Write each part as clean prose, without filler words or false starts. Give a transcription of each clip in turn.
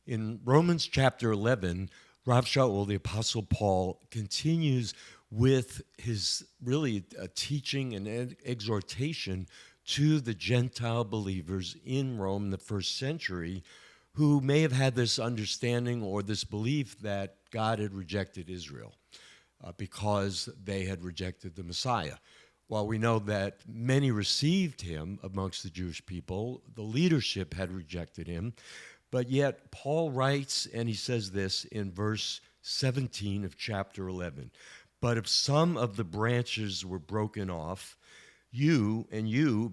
In Romans chapter 11, Rav Shaul, the Apostle Paul, continues with his really teaching and exhortation to the Gentile believers in Rome in the first century who may have had this understanding or this belief that God had rejected Israel because they had rejected the Messiah. While we know that many received him amongst the Jewish people, the leadership had rejected him. But yet Paul writes, and he says this in verse 17 of chapter 11, "But if some of the branches were broken off, you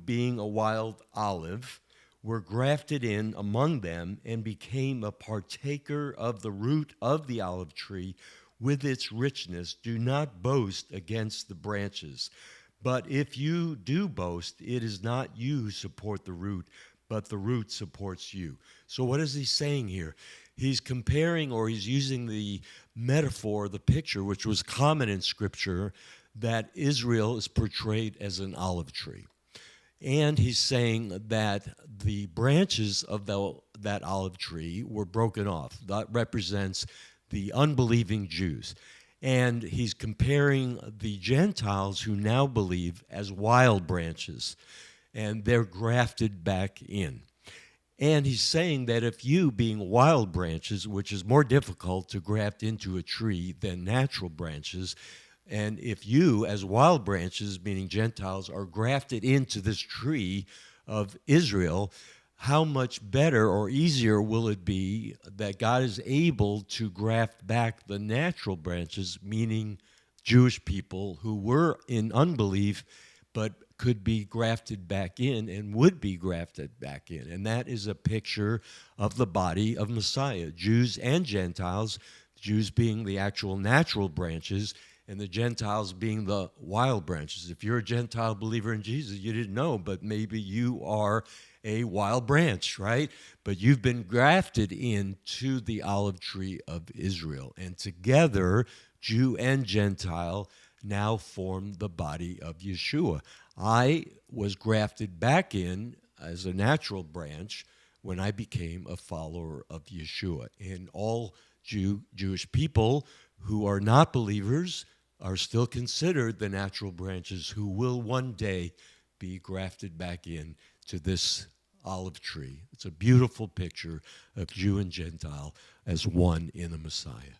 being a wild olive, were grafted in among them and became a partaker of the root of the olive tree with its richness. Do not boast against the branches. But if you do boast, it is not you who support the root, but the root supports you." So what is he saying here? He's comparing, or he's using the metaphor, the picture, which was common in Scripture, that Israel is portrayed as an olive tree. And he's saying that the branches of that olive tree were broken off. That represents the unbelieving Jews. And he's comparing the Gentiles who now believe as wild branches, and they're grafted back in. And he's saying that if you, being wild branches, which is more difficult to graft into a tree than natural branches, and if you, as wild branches, meaning Gentiles, are grafted into this tree of Israel, how much better or easier will it be that God is able to graft back the natural branches, meaning Jewish people who were in unbelief but could be grafted back in and would be grafted back in. And that is a picture of the body of Messiah, Jews and Gentiles, Jews being the actual natural branches and the Gentiles being the wild branches. If you're a Gentile believer in Jesus, you didn't know, but maybe you are a wild branch, right? But you've been grafted into the olive tree of Israel. And together, Jew and Gentile now form the body of Yeshua. I was grafted back in as a natural branch when I became a follower of Yeshua. And all Jewish people who are not believers are still considered the natural branches who will one day be grafted back in to this olive tree. It's a beautiful picture of Jew and Gentile as one in the Messiah.